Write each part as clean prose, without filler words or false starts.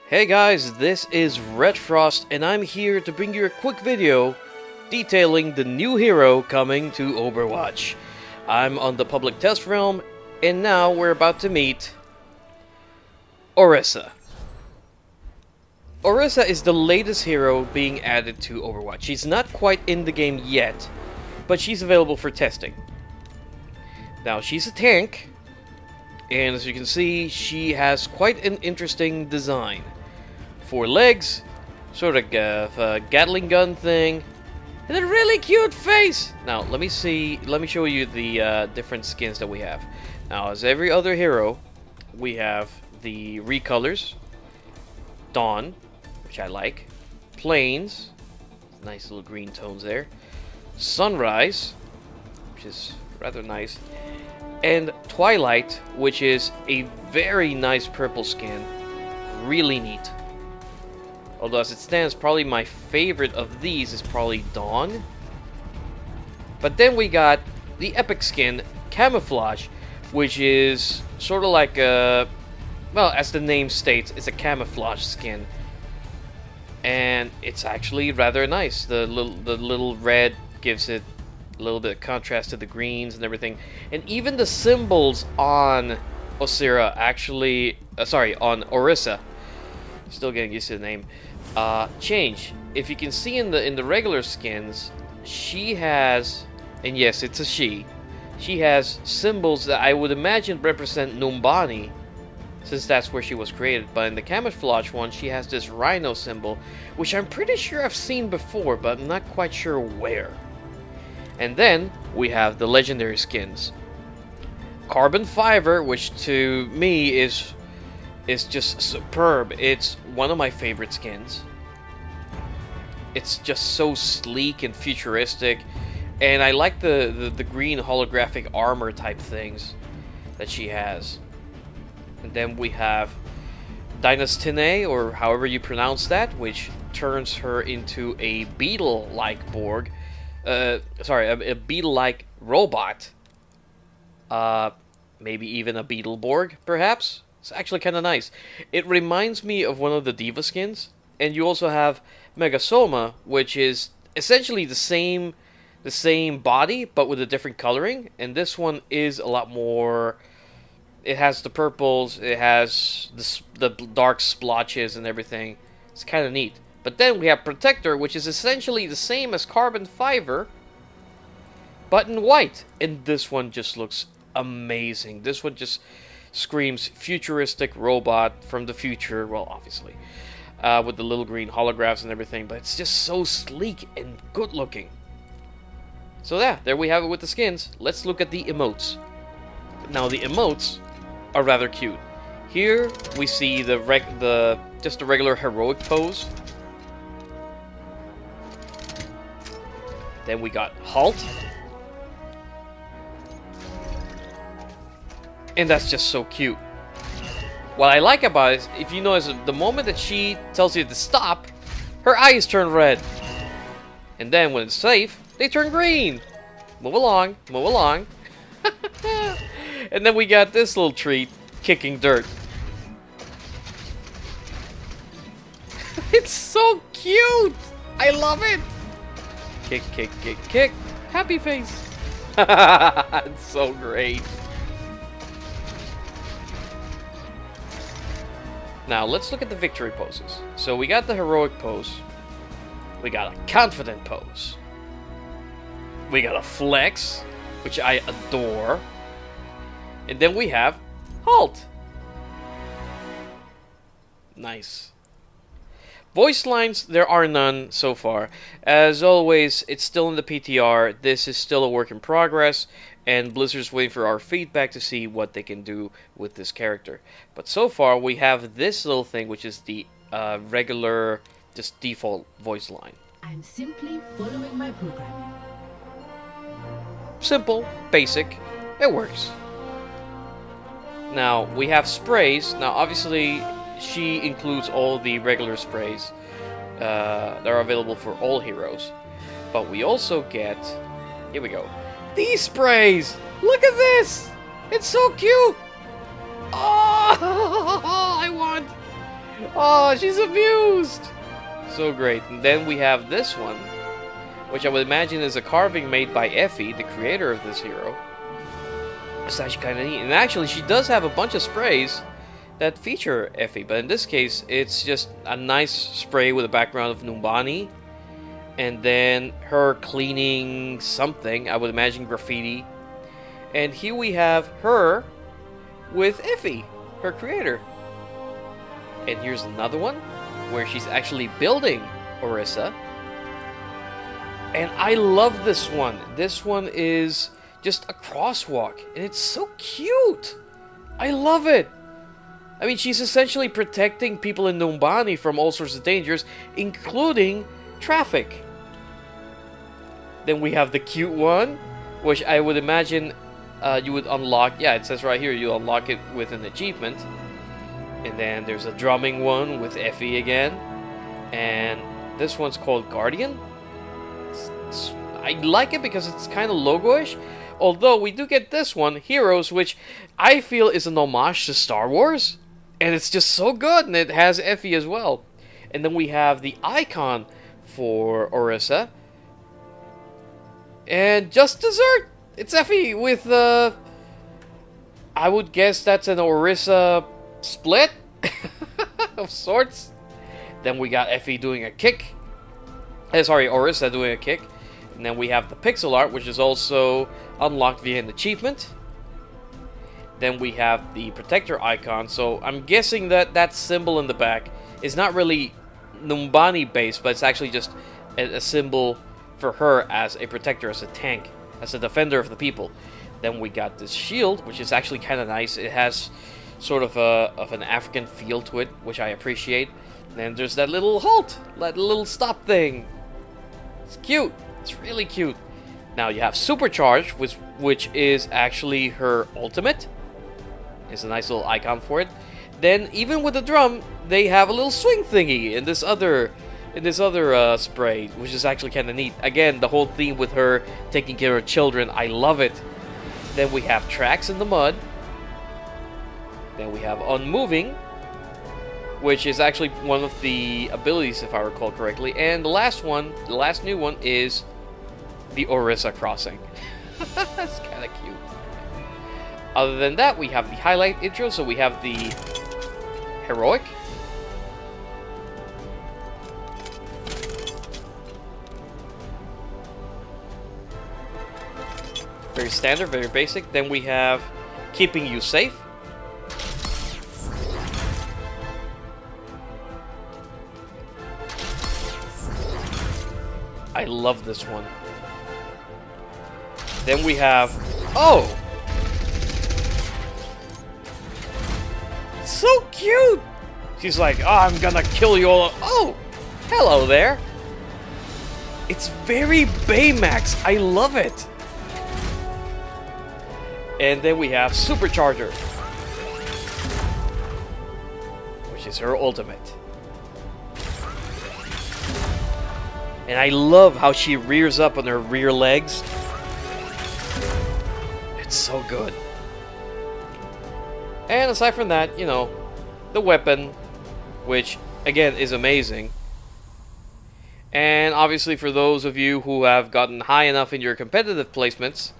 Hey guys, this is RaedFrost and I'm here to bring you a quick video detailing the new hero coming to Overwatch. I'm on the public test realm and now we're about to meet Orisa. Orisa is the latest hero being added to Overwatch. She's not quite in the game yet, but she's available for testing. Now she's a tank, and as you can see, she has quite an interesting design. 4 legs, sort of a Gatling gun thing, and a really cute face. Now, let me show you the different skins that we have. Now, as every other hero, we have the recolors, Dawn, which I like, Plains, nice little green tones there, Sunrise, which is rather nice, and Twilight, which is a very nice purple skin, really neat. Although as it stands, probably my favorite of these is probably Dawn. But then we got the epic skin, Camouflage, which is sort of like a, well, as the name states, it's a camouflage skin. And it's actually rather nice. The little red gives it a little bit of contrast to the greens and everything. And even the symbols on Orisa actually, on Orisa, still getting used to the name, change. If you can see in the regular skins, she has, and yes, it's a she has symbols that I would imagine represent Numbani, since that's where she was created. But in the camouflage one, she has this rhino symbol, which I'm pretty sure I've seen before, but I'm not quite sure where. And then we have the legendary skins. Carbon Fiber, which to me is just superb. It's one of my favorite skins. It's just so sleek and futuristic, and I like the green holographic armor type things that she has. And then we have Dynastine, or however you pronounce that, which turns her into a beetle-like Borg. A beetle-like robot. Maybe even a Beetleborg, perhaps? It's actually kind of nice. It reminds me of one of the Diva skins. And you also have Megasoma, which is essentially the same body, but with a different coloring. And this one is a lot more. It has the purples, it has the dark splotches and everything. It's kind of neat. But then we have Protector, which is essentially the same as Carbon Fiber, but in white. And this one just looks amazing. This one just screams futuristic robot from the future. Well, obviously, with the little green holographs and everything, but it's just so sleek and good looking. So yeah, there we have it with the skins. Let's look at the emotes. Now the emotes are rather cute. Here we see just the regular heroic pose. Then we got Halt. And that's just so cute. What I like about it is, if you notice, the moment that she tells you to stop, her eyes turn red. And then when it's safe, they turn green. Move along, move along. And then we got this little treat, kicking dirt. It's so cute! I love it! Kick, kick, kick, kick. Happy face. It's so great. Now, let's look at the victory poses. So we got the heroic pose. We got a confident pose. We got a flex, which I adore. And then we have Halt. Nice. Voice lines, there are none so far. As always, it's still in the PTR. This is still a work in progress, and Blizzard's waiting for our feedback to see what they can do with this character. But so far, we have this little thing, which is the regular, just default voice line. I'm simply following my programming. Simple, basic, it works. Now, we have sprays. Now, obviously, she includes all the regular sprays that are available for all heroes. But we also get, here we go, these sprays! Look at this! It's so cute! Oh, I want! Oh, she's amused! So great. And then we have this one, which I would imagine is a carving made by Effie, the creator of this hero. It's actually kind of neat. And actually, she does have a bunch of sprays that feature Effie, but in this case, it's just a nice spray with a background of Numbani, and then her cleaning something, I would imagine graffiti. And here we have her with Effie, her creator. And here's another one where she's actually building Orisa. And I love this one. This one is just a crosswalk, and it's so cute. I love it. I mean, she's essentially protecting people in Numbani from all sorts of dangers, including traffic. Then we have the cute one, which I would imagine you would unlock. Yeah, it says right here you unlock it with an achievement. And then there's a drumming one with Effie again. And this one's called Guardian. I like it because it's kind of logo-ish. Although we do get this one, Heroes, which I feel is an homage to Star Wars. And it's just so good, and it has Effie as well. And then we have the icon for Orisa. And just dessert! It's Effie with, I would guess that's an Orisa split of sorts. Then we got Effie doing a kick. Sorry, Orisa doing a kick. And then we have the pixel art, which is also unlocked via an achievement. Then we have the protector icon. So I'm guessing that that symbol in the back is not really Numbani based, but it's actually just a symbol for her as a protector, as a tank, as a defender of the people. Then we got this shield, which is actually kind of nice. It has sort of an African feel to it, which I appreciate. And there's that little halt, that little stop thing. It's cute. It's really cute. Now you have Supercharge, which is actually her ultimate. It's a nice little icon for it. Then even with the drum, they have a little swing thingy in this other spray, which is actually kind of neat. Again, the whole theme with her taking care of children, I love it. Then we have Tracks in the Mud. Then we have Unmoving, which is actually one of the abilities, if I recall correctly. And the last one, the last new one, is the Orisa Crossing. That's kind of cute. Other than that, we have the highlight intro, so we have the Heroic. Very standard, very basic. Then we have Keeping You Safe. I love this one. Then we have... Oh! So cute! She's like, oh, I'm gonna kill you all. Oh! Hello there! It's very Baymax. I love it! And then we have Supercharger, which is her ultimate. And I love how she rears up on her rear legs. It's so good. And aside from that, you know, the weapon, which again is amazing. And obviously for those of you who have gotten high enough in your competitive placements,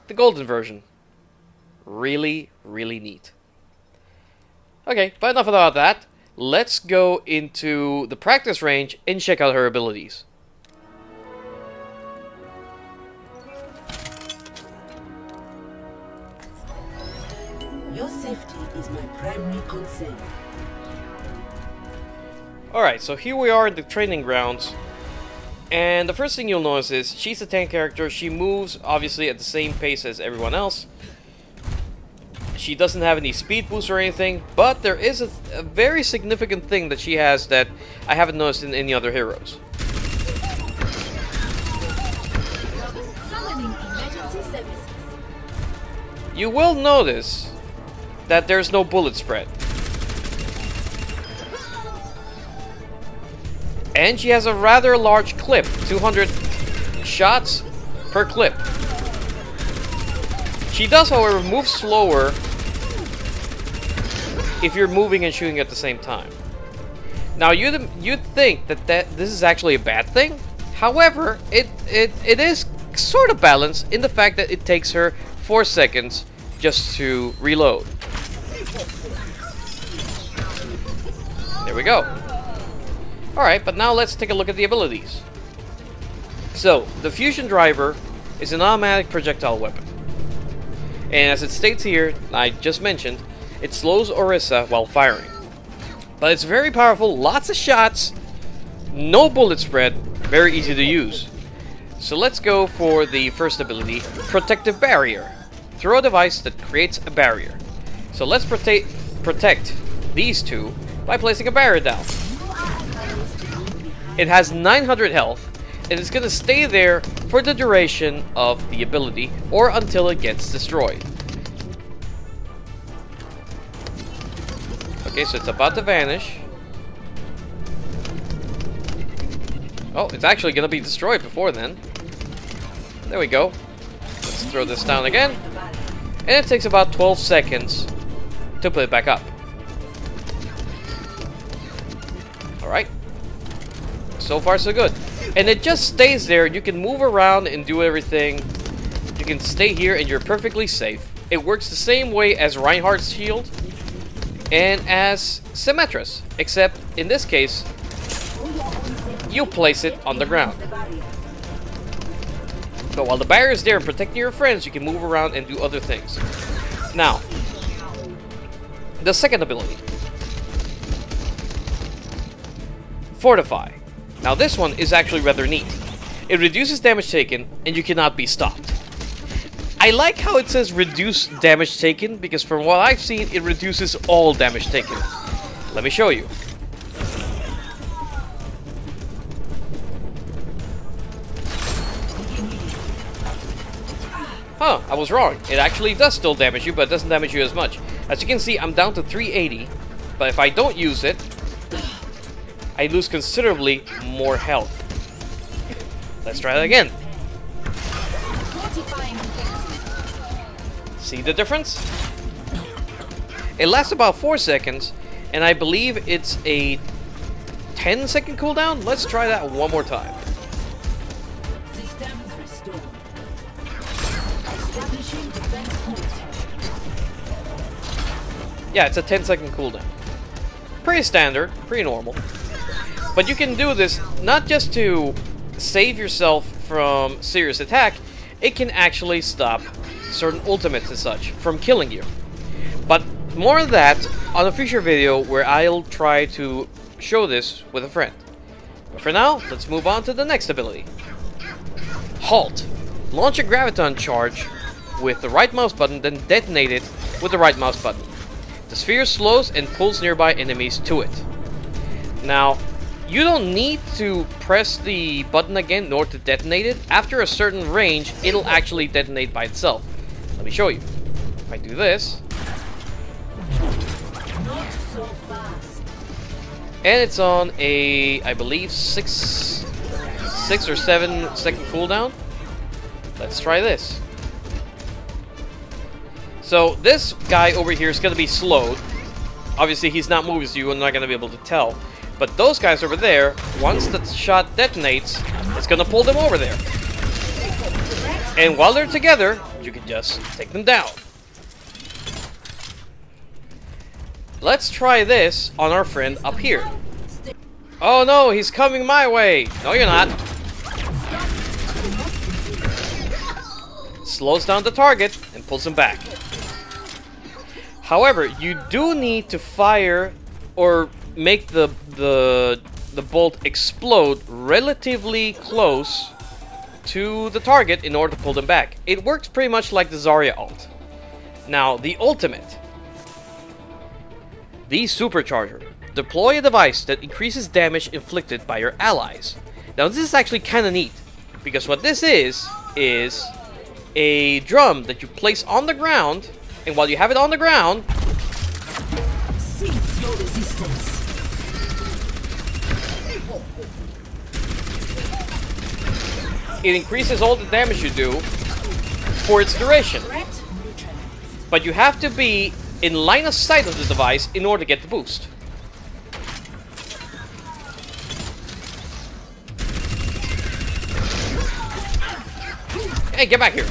the golden version. Really, really neat. Okay, but enough about that. Let's go into the practice range and check out her abilities. Your safety is my primary concern. Alright, so here we are in the training grounds. And the first thing you'll notice is she's a tank character. She moves, obviously, at the same pace as everyone else. She doesn't have any speed boost or anything, but there is a very significant thing that she has that I haven't noticed in any other heroes. Summoning emergency services. You will notice that there's no bullet spread. And she has a rather large clip, 200 shots per clip. She does, however, move slower if you're moving and shooting at the same time. Now you'd think that this is actually a bad thing. However, it is sort of balanced in the fact that it takes her 4 seconds just to reload. There we go. Alright, but now let's take a look at the abilities. So, the fusion driver is an automatic projectile weapon. And as it states here, I just mentioned, it slows Orisa while firing. But it's very powerful, lots of shots, no bullet spread, very easy to use. So let's go for the first ability, Protective Barrier. Throw a device that creates a barrier. So let's protect these two by placing a barrier down. It has 900 health, and it's going to stay there for the duration of the ability, or until it gets destroyed. Okay, so it's about to vanish. Oh, it's actually going to be destroyed before then. There we go. Let's throw this down again. And it takes about 12 seconds to put it back up. Alright. So far, so good. And it just stays there. You can move around and do everything. You can stay here and you're perfectly safe. It works the same way as Reinhardt's shield and as Symmetra's, except in this case, you place it on the ground. So while the barrier is there and protecting your friends, you can move around and do other things. Now, the second ability, Fortify. Now this one is actually rather neat. It reduces damage taken and you cannot be stopped. I like how it says reduce damage taken, because from what I've seen, it reduces all damage taken. Let me show you. Huh, I was wrong. It actually does still damage you, but it doesn't damage you as much. As you can see, I'm down to 380, but if I don't use it, I lose considerably more health. Let's try that again. See the difference? It lasts about 4 seconds, and I believe it's a 10-second cooldown. Let's try that one more time. Yeah, it's a 10-second cooldown. Pretty standard, pretty normal. But you can do this not just to save yourself from serious attack, it can actually stop certain ultimates and such from killing you. But more of that on a future video where I'll try to show this with a friend. But for now, let's move on to the next ability. Halt. Launch a graviton charge with the right mouse button, then detonate it with the right mouse button. The sphere slows and pulls nearby enemies to it. Now, you don't need to press the button again in order to detonate it. After a certain range, it'll actually detonate by itself. Let me show you. If I do this, and it's on a, I believe, 6 or 7 second cooldown. Let's try this. So this guy over here is going to be slowed. Obviously, he's not moving, so you're not going to be able to tell. But those guys over there, once the shot detonates, it's going to pull them over there. And while they're together, you can just take them down. Let's try this on our friend up here. Oh no, he's coming my way. No, you're not. Slows down the target and pulls him back. However, you do need to fire or make the bolt explode relatively close to the target in order to pull them back. It works pretty much like the Zarya ult. Now, the ultimate. The supercharger. Deploy a device that increases damage inflicted by your allies. Now, this is actually kind of neat, because what this is a drum that you place on the ground, and while you have it on the ground, cease your resistance. it increases all the damage you do for its duration. But you have to be in line of sight of the device in order to get the boost. Hey, get back here.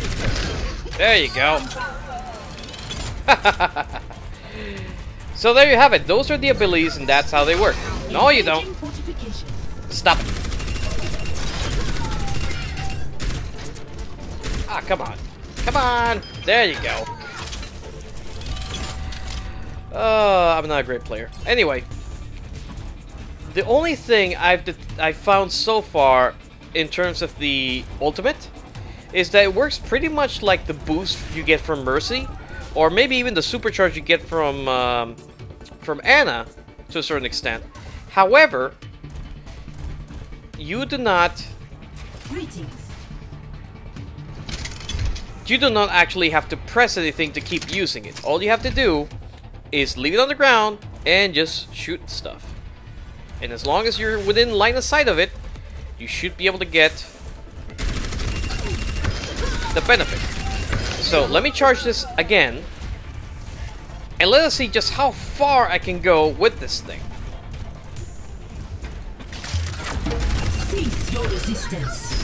There you go. So there you have it. Those are the abilities, and that's how they work. No, you don't. Stop it. Ah, come on. Come on. There you go. I'm not a great player. Anyway, the only thing I've found so far in terms of the ultimate is that it works pretty much like the boost you get from Mercy, or maybe even the supercharge you get from Ana to a certain extent. However, you do not actually have to press anything to keep using it. All you have to do is leave it on the ground and just shoot stuff. And as long as you're within line of sight of it, you should be able to get the benefit. So let me charge this again, and let us see just how far I can go with this thing. Cease your resistance.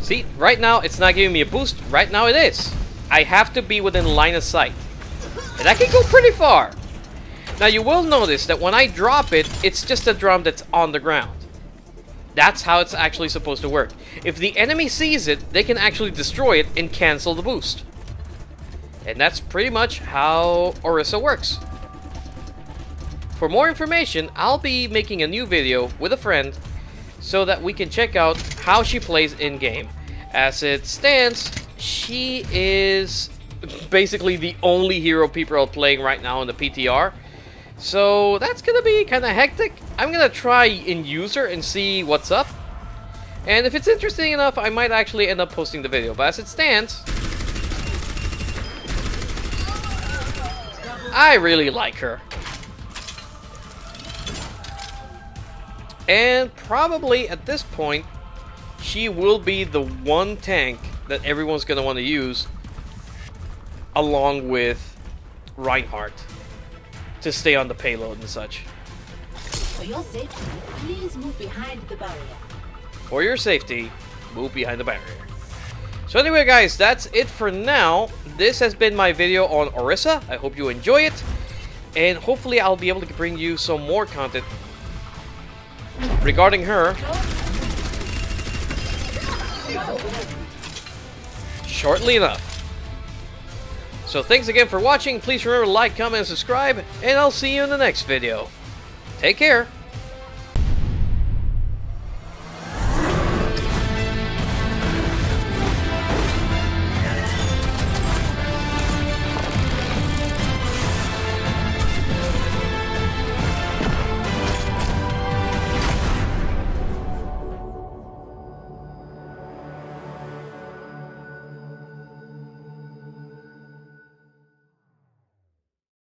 See, right now it's not giving me a boost. Right now it is. I have to be within line of sight. And I can go pretty far. Now you will notice that when I drop it, it's just a drum that's on the ground. That's how it's actually supposed to work. If the enemy sees it, they can actually destroy it and cancel the boost. And that's pretty much how Orisa works. For more information, I'll be making a new video with a friend so that we can check out how she plays in-game. As it stands, she is basically the only hero people are playing right now in the PTR. So that's gonna be kind of hectic. I'm gonna try in user and see what's up. And if it's interesting enough, I might actually end up posting the video. But as it stands, I really like her. And probably at this point, she will be the one tank that everyone's going to want to use along with Reinhardt to stay on the payload and such. For your safety, please move behind the barrier. For your safety, move behind the barrier. So anyway guys, that's it for now. This has been my video on Orisa. I hope you enjoy it. And hopefully I'll be able to bring you some more content regarding her shortly enough. So thanks again for watching. Please remember to like, comment, and subscribe. And I'll see you in the next video. Take care.